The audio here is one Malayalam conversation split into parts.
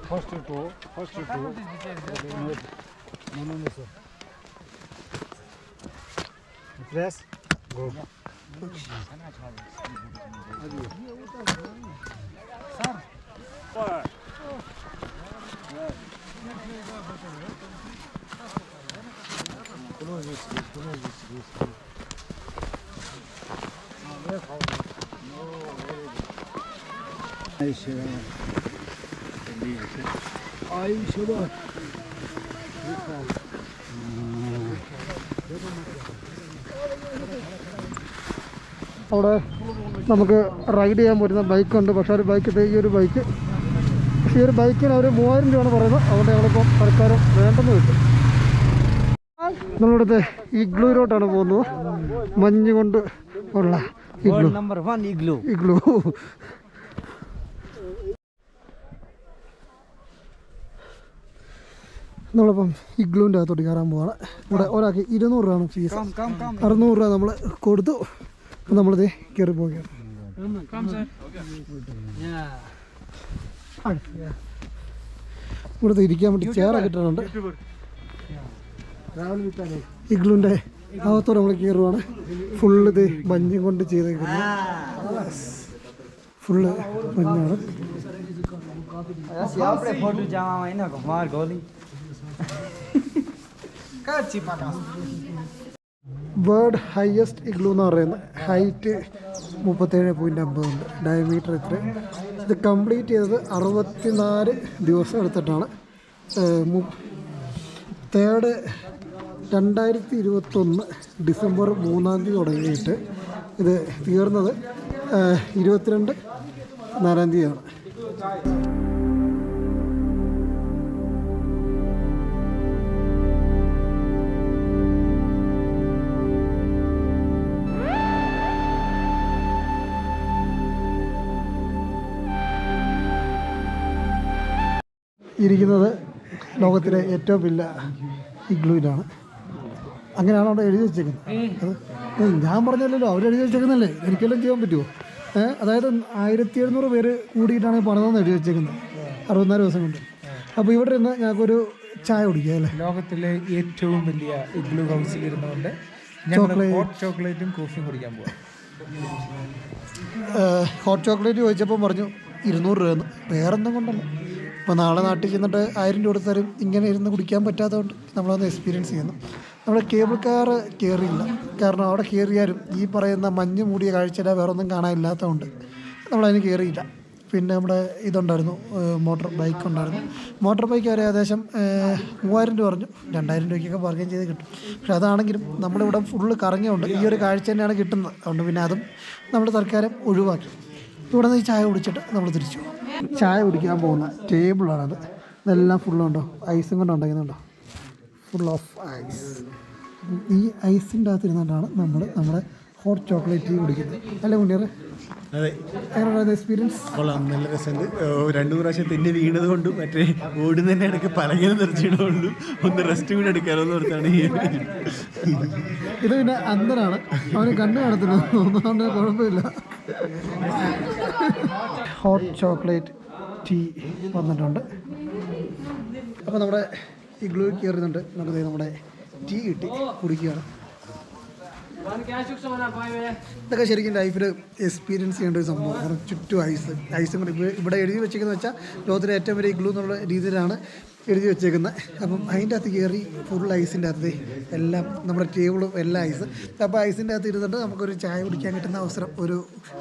First two. Press. Go. Sir. അവിടെ നമുക്ക് റൈഡ് ചെയ്യാൻ പറ്റുന്ന ബൈക്കുണ്ട്. പക്ഷേ ഒരു ബൈക്ക് ഈ ഒരു ബൈക്ക് പക്ഷേ ഈ ഒരു ബൈക്കിന് അവർ 3000 രൂപയാണ് പറയുന്നത്. അതുകൊണ്ട് ഞങ്ങളിപ്പോൾ തൽക്കാലം വേണ്ടെന്ന് കിട്ടും. നമ്മളിവിടുത്തെ ഇഗ്ലൂരോട്ടാണ് പോകുന്നത്. മഞ്ഞ് കൊണ്ട് ഉള്ള ഇഗ്ലൂ. നമ്മളിപ്പം ഇഗ്ലൂവിൻ്റെ അകത്തോട്ട് കയറാൻ പോവാണ്. ഇവിടെ ഒരാൾക്ക് 200 രൂപയാണ് ഫീസ്. 600 രൂപ നമ്മൾ കൊടുത്തു. നമ്മളിത് കയറി പോവുകയാണ്. ഇവിടുത്തെ ഇരിക്കാൻ വേണ്ടി ചെയറൊക്കെ ഇട്ടിട്ടുണ്ട്. ഇഗ്ലൂൻ്റെ അകത്തോടെ നമ്മൾ കയറുവാണ്. ഫുള്ള് ഇത് മഞ്ഞ് കൊണ്ട് ചെയ്തേക്കുന്നത്. ഫുള്ള് മഞ്ഞാണ്. വേൾഡ് ഹയസ്റ്റ് ഇഗ്ലൂ എന്ന് പറയുന്നത് ഹൈറ്റ് 37.50 ഉണ്ട്. ഡയമീറ്റർ ഇത്ര. ഇത് കംപ്ലീറ്റ് ചെയ്തത് 64 ദിവസം എടുത്തിട്ടാണ്. 2021 ഡിസംബർ 3 തുടങ്ങിയിട്ട് ഇത് തീർന്നത് 22/4 ആണ്. ഇരിക്കുന്നത് ലോകത്തിലെ ഏറ്റവും വലിയ ഇഗ്ലൂവിലാണ്. അങ്ങനെയാണ് അവിടെ എഴുതി വെച്ചേക്കുന്നത്. ഞാൻ പറഞ്ഞല്ലോ, അവരെഴുതി വെച്ചേക്കുന്നല്ലേ, എനിക്കെല്ലാം ചെയ്യാൻ പറ്റുമോ? അതായത് 1700 പേര് കൂടിയിട്ടാണ് പണിതെന്ന് എഴുതി വെച്ചേക്കുന്നത് 64 ദിവസം കൊണ്ട്. അപ്പോൾ ഇവിടെ നിന്ന് ഞങ്ങൾക്കൊരു ചായ കുടിക്കാം അല്ലേ. ലോകത്തിലെ ഏറ്റവും വലിയ ഇഗ്ലൂ ഹൗസിൽ ഇരുന്നുകൊണ്ട് ഹോട്ട് ചോക്ലേറ്റും കോഫിയും കുടിക്കാൻ പോവാം. ഹോട്ട് ചോക്ലേറ്റ് ചോദിച്ചപ്പോൾ പറഞ്ഞു 200 രൂപയെന്ന്. വേറൊന്നും കൊണ്ടല്ല. ഇപ്പോൾ നാളെ നാട്ടിൽ ചെന്നിട്ട് 1000 രൂപ കൊടുത്താലും ഇങ്ങനെ ഇരുന്ന് കുടിക്കാൻ പറ്റാത്തതുകൊണ്ട് നമ്മളതൊന്ന് എക്സ്പീരിയൻസ് ചെയ്യുന്നു. നമ്മൾ കേബിൾ കാർ കയറിയില്ല. കാരണം അവിടെ കയറിയാലും ഈ പറയുന്ന മഞ്ഞ് മൂടിയ കാഴ്ചയുടെ വേറെ ഒന്നും കാണാനില്ലാത്തതുകൊണ്ട് നമ്മളതിന് കയറിയില്ല. പിന്നെ നമ്മുടെ ഇതുണ്ടായിരുന്നു, മോട്ടോർ ബൈക്ക് ഉണ്ടായിരുന്നു. മോട്ടോർ ബൈക്ക് വരെ ഏകദേശം 3000 രൂപ പറഞ്ഞു. 2000 രൂപയ്ക്കൊക്കെ ബാർഗെയിൻ ചെയ്ത് കിട്ടും. പക്ഷെ അതാണെങ്കിലും നമ്മളിവിടെ ഫുള്ള് കറങ്ങിയുണ്ട് ഈ ഒരു കാഴ്ച തന്നെയാണ് കിട്ടുന്നത്. അതുകൊണ്ട് പിന്നെ അതും നമ്മൾ തൽക്കാലം ഒഴിവാക്കി. ഇവിടെ നിന്ന് ഈ ചായ കുടിച്ചിട്ട് നമ്മൾ തിരിച്ചു പോകും. ചായ കുടിക്കാൻ പോകുന്ന ടേബിളാണത്. ഇതെല്ലാം ഫുള്ളുണ്ടോ, ഐസും കൊണ്ട് ഉണ്ടാക്കുന്നുണ്ടോ, ഫുൾ ഓഫ് ഐസ്. ഈ ഐസിൻ്റെ അകത്ത് ഇരുന്നിട്ടാണ് നമ്മുടെ ഹോട്ട് ചോക്ലേറ്റ് ടീ കുടിക്കുന്നത്. അല്ലേ മുന്നേറെ? അതെ. എങ്ങനെയുണ്ടായിരുന്നു എക്സ്പീരിയൻസ്? കൊള്ളാം, നല്ല രസമുണ്ട്. 2 പ്രാവശ്യം തെന്നി വീണത് കൊണ്ടും മറ്റേ ഓടുന്നതിൻ്റെ ഇടയ്ക്ക് പലകയിൽ നിറച്ചിടുകൊണ്ടും ഒന്ന് റെസ്റ്റ് കൂടെ എടുക്കാമെന്ന് ഓർത്താണ്. ഇത് പിന്നെ അന്തരാണ്, അവന് കണ്ണു കാണത്തില്ല, ഒന്നുകൊണ്ട് കുഴപ്പമില്ല. ഹോട്ട് ചോക്ലേറ്റ് ടീ വന്നിട്ടുണ്ട്. അപ്പോൾ നമ്മുടെ ഇഗ്ലൂ കയറുന്നുണ്ട്. നമുക്ക് നമ്മുടെ ടീ കിട്ടി, കുടിക്കുകയാണ്. ഇതൊക്കെ ശരിക്കും ലൈഫിൽ എക്സ്പീരിയൻസ് ചെയ്യേണ്ട ഒരു സംഭവം. കാരണം ചുറ്റും ഐസും കൂടി ഇവിടെ എഴുതി വെച്ചേക്കുന്നത് വെച്ചാൽ ലോകത്തിലെ ഏറ്റവും വലിയ ഇഗ്ലൂ എന്നുള്ള രീതിയിലാണ് എഴുതി വെച്ചേക്കുന്നത്. അപ്പം അതിൻ്റെ അകത്ത് കയറി ഫുൾ ഐസിൻ്റെ അകത്ത് എല്ലാം നമ്മുടെ ടേബിളും എല്ലാം ഐസ്. അപ്പോൾ ഐസിൻ്റെ അകത്ത് ഇരുന്നിട്ട് നമുക്കൊരു ചായ കുടിക്കാൻ കിട്ടുന്ന അവസരം ഒരു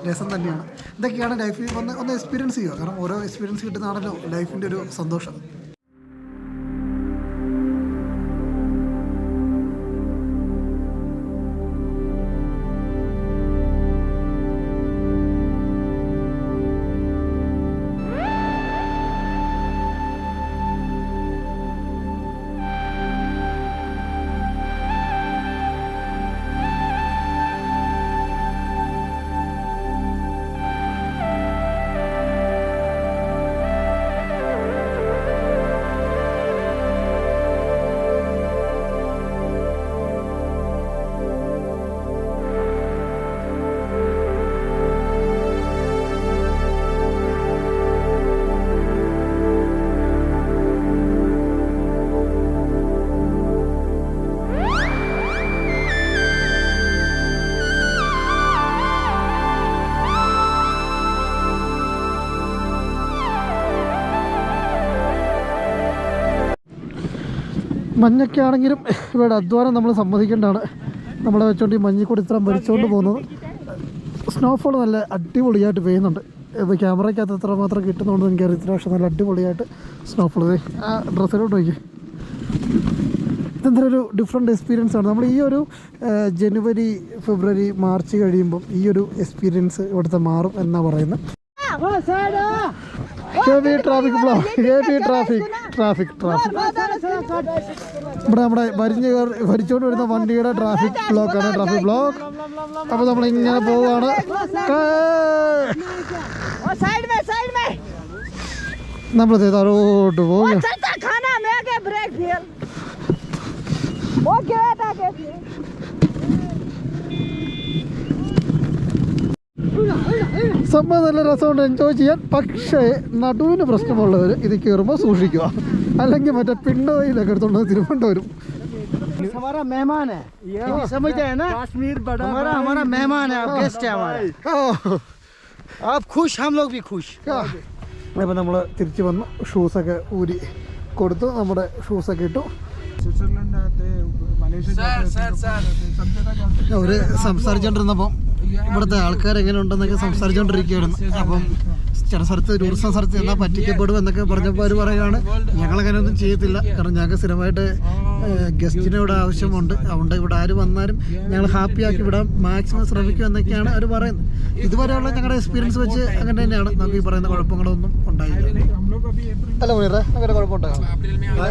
രസം തന്നെയാണ്. ഇതൊക്കെയാണ് ലൈഫിൽ ഒന്ന് എക്സ്പീരിയൻസ് ചെയ്യുക. കാരണം ഓരോ എക്സ്പീരിയൻസ് കിട്ടുന്നതാണല്ലോ ലൈഫിൻ്റെ ഒരു സന്തോഷം. മഞ്ഞൊക്കെ ആണെങ്കിലും ഇവിടെ അധ്വാനം നമ്മൾ സമ്മതിക്കേണ്ടതാണ്. നമ്മളെ വെച്ചോണ്ട് ഈ മഞ്ഞിൽ കൂടി ഇത്രയും ഭരിച്ചുകൊണ്ട് പോകുന്നത്. സ്നോഫോൾ നല്ല അടിപൊളിയായിട്ട് പെയ്യുന്നുണ്ട്. ഇപ്പോൾ ക്യാമറയ്ക്കകത്ത് എത്ര മാത്രം കിട്ടുന്നുണ്ടെന്ന് എനിക്കറിയത്തില്ല. പക്ഷേ നല്ല അടിപൊളിയായിട്ട് സ്നോഫോൾ ആ ഡ്രസ്സിലോട്ട് നോക്കി. ഇതെന്തൊരു ഡിഫറെൻറ്റ് എക്സ്പീരിയൻസ് ആണ്. നമ്മൾ ഈ ഒരു ജനുവരി ഫെബ്രുവരി മാർച്ച് കഴിയുമ്പം ഈ ഒരു എക്സ്പീരിയൻസ് ഇവിടുത്തെ മാറും എന്നാണ് പറയുന്നത്. Heavy traffic block, heavy traffic ഇവിടെ നമ്മുടെ ഭരിച്ചുകൊണ്ട് വരുന്ന വണ്ടിയുടെ ട്രാഫിക് ബ്ലോക്കാണ്, ട്രാഫിക് ബ്ലോക്ക്. അപ്പോൾ നമ്മളിങ്ങനെ പോവുകയാണ്. നമ്മൾ താഴോട്ട് പോവുക. സംഭവം നല്ല രസമുണ്ട്, എൻജോയ് ചെയ്യാൻ. പക്ഷേ നടുവിന് പ്രശ്നമുള്ളവർ ഇത് കയറുമ്പോൾ സൂക്ഷിക്കുക, അല്ലെങ്കിൽ മറ്റേ പിണ്ടോയിലൊക്കെ എടുത്തോണ്ട് തിരുവണ്ട വരും. हमारा मेहमान है, ये समझते हैं ना, कश्मीर बड़ा हमारा मेहमान है, गेस्ट है हमारा. आप खुश, हम लोग भी खुश. അപ്പോൾ നമ്മൾ തിരിച്ച് വന്നു. ഷൂസൊക്കെ ഊരി കൊടുത്തു, നമ്മുടെ ഷൂസൊക്കെ ഇട്ടു. അവർ സംസാരിച്ചുകൊണ്ടിരുന്നപ്പം ഇവിടുത്തെ ആൾക്കാർ എങ്ങനെ ഉണ്ടെന്നൊക്കെ സംസാരിച്ചുകൊണ്ടിരിക്കുകയായിരുന്നു. അപ്പം ചില സ്ഥലത്ത് ടൂറിസം സ്ഥലത്ത് എന്നാൽ പറ്റിക്കപ്പെടും എന്നൊക്കെ പറഞ്ഞപ്പോൾ അവർ പറയുകയാണ് ഞങ്ങളങ്ങനെ ഒന്നും ചെയ്യത്തില്ല, കാരണം ഞങ്ങൾക്ക് സ്ഥിരമായിട്ട് ഗസ്റ്റിനെ ഇവിടെ ആവശ്യമുണ്ട്, അതുകൊണ്ട് ഇവിടെ ആര് വന്നാലും ഞങ്ങൾ ഹാപ്പിയാക്കി വിടാൻ മാക്സിമം ശ്രമിക്കും എന്നൊക്കെയാണ് അവർ പറയുന്നത്. ഇതുവരെയുള്ള ഞങ്ങളുടെ എക്സ്പീരിയൻസ് വെച്ച് അങ്ങനെ തന്നെയാണ്. നമുക്ക് ഈ പറയുന്ന കുഴപ്പങ്ങളൊന്നും ഉണ്ടായില്ല. അല്ല മുനീറ, അങ്ങനെ കുഴപ്പമുണ്ടാകും.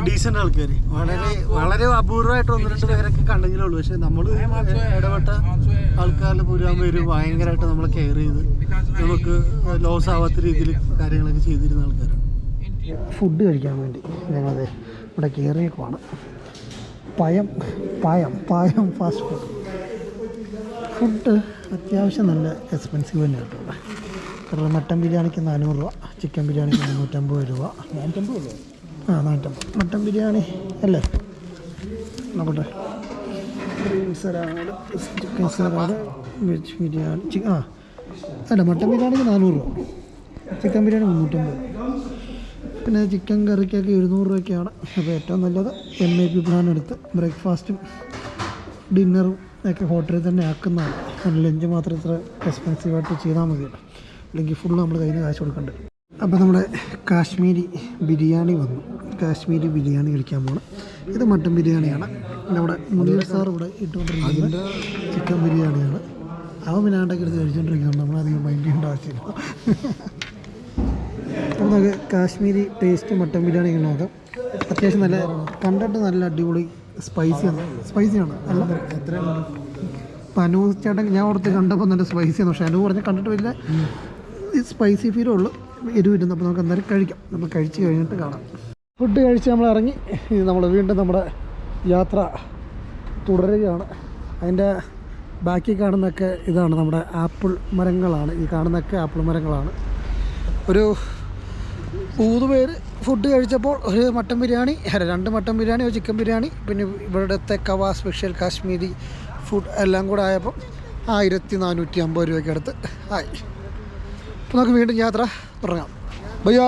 ഡീസൻ്റ് ആൾക്കാർ, വളരെ അപൂർവമായിട്ട് 1-2 പേരൊക്കെ കണ്ടെങ്കിലേ ഉള്ളൂ. പക്ഷെ നമ്മൾ ഇടപെട്ട ആൾക്കാരിൽ ഭൂരിഭാഗം പേര് ഭയങ്കരമായിട്ട് നമ്മളെ കെയർ ചെയ്ത് നമുക്ക് ലോസ് ആവാത്ത രീതിയിൽ കാര്യങ്ങളൊക്കെ ചെയ്തിരുന്ന ആൾക്കാരാണ്. ഫുഡ് കഴിക്കാൻ വേണ്ടി ഞങ്ങളത് ഇവിടെ കയറിയേക്കുവാണ്. പായം ഫാസ്റ്റ് ഫുഡ് അത്യാവശ്യം നല്ല എക്സ്പെൻസീവ് തന്നെ കേട്ടോ. കാരണം മട്ടൻ ബിരിയാണിക്ക് 400 രൂപ, ചിക്കൻ ബിരിയാണിക്ക് 350 രൂപ. 450 മട്ടൻ ബിരിയാണി അല്ലേ? നോക്കട്ടെ, green salad, chicken salad, veg biryani. അല്ല, മട്ടൻ ബിരിയാണിക്ക് 400 രൂപ, ചിക്കൻ ബിരിയാണി 350. പിന്നെ ചിക്കൻ കറിക്കൊക്കെ 200 രൂപയ്ക്കാണ്. അപ്പോൾ ഏറ്റവും നല്ലത് MAP പ്ലാൻ എടുത്ത് ബ്രേക്ക്ഫാസ്റ്റും ഡിന്നറും ഒക്കെ ഹോട്ടലിൽ തന്നെ ആക്കുന്നതാണ്. ലഞ്ച് മാത്രം ഇത്ര എക്സ്പെൻസീവായിട്ട് ചെയ്താൽ മതിയല്ലോ, അല്ലെങ്കിൽ ഫുള്ള് നമ്മൾ കയ്യിൽ നിന്ന് കാശ് കൊടുക്കേണ്ടത്. അപ്പോൾ നമ്മുടെ കാശ്മീരി ബിരിയാണി വന്നു. കാശ്മീരി ബിരിയാണി കഴിക്കാൻ പോകണം. ഇത് മട്ടൻ ബിരിയാണിയാണ്. നമ്മുടെ മുനീർ സാർ ഇവിടെ ഇട്ടുകൊണ്ടിരിക്കുന്നത് ചിക്കൻ ബിരിയാണിയാണ്. അവൻ പിന്നാണ്ടൊക്കെ എടുത്ത് കഴിച്ചുകൊണ്ടിരിക്കുന്നത് നമ്മളധികം മൈൻഡ് ചെയ്യേണ്ട ആവശ്യമില്ല. അപ്പോൾ നമുക്ക് കാശ്മീരി ടേസ്റ്റ് മട്ടൻ ബിരിയാണി നോക്കാം. അത്യാവശ്യം നല്ല കണ്ടിട്ട് നല്ല അടിപൊളി സ്പൈസിയാണ് അല്ല എത്രയാണ് പനു ചേട്ടൻ ഞാൻ ഓർത്ത് കണ്ടപ്പോൾ നല്ല സ്പൈസിയാണ്. പക്ഷേ അനു പറഞ്ഞ് കണ്ടിട്ട് വലിയ ഈ സ്പൈസി ഫീലേ ഉള്ളൂ, എരിവിരുന്നു. അപ്പോൾ നമുക്ക് എന്തായാലും കഴിക്കാം. നമ്മൾ കഴിച്ച് കഴിഞ്ഞിട്ട് കാണാം. ഫുഡ് കഴിച്ച് നമ്മൾ ഇറങ്ങി. ഇത് നമ്മൾ വീണ്ടും നമ്മുടെ യാത്ര തുടരുകയാണ്. അതിൻ്റെ ബാക്കി കാണുന്നതൊക്കെ ഇതാണ് നമ്മുടെ ആപ്പിൾ മരങ്ങളാണ്. ഈ കാണുന്നതൊക്കെ ആപ്പിൾ മരങ്ങളാണ്. ഒരു 3 പേര് ഫുഡ് കഴിച്ചപ്പോൾ ഒരു മട്ടൻ ബിരിയാണി, 2 മട്ടൻ ബിരിയാണി, ഒരു ചിക്കൻ ബിരിയാണി, പിന്നെ ഇവിടുത്തെ കവാ സ്പെഷ്യൽ കാശ്മീരി ഫുഡ് എല്ലാം കൂടെ ആയപ്പോൾ 1450 രൂപയ്ക്ക് അടുത്ത് ആയി. അപ്പോൾ നമുക്ക് വീണ്ടും യാത്ര തുടങ്ങാം. ഭയ്യാ.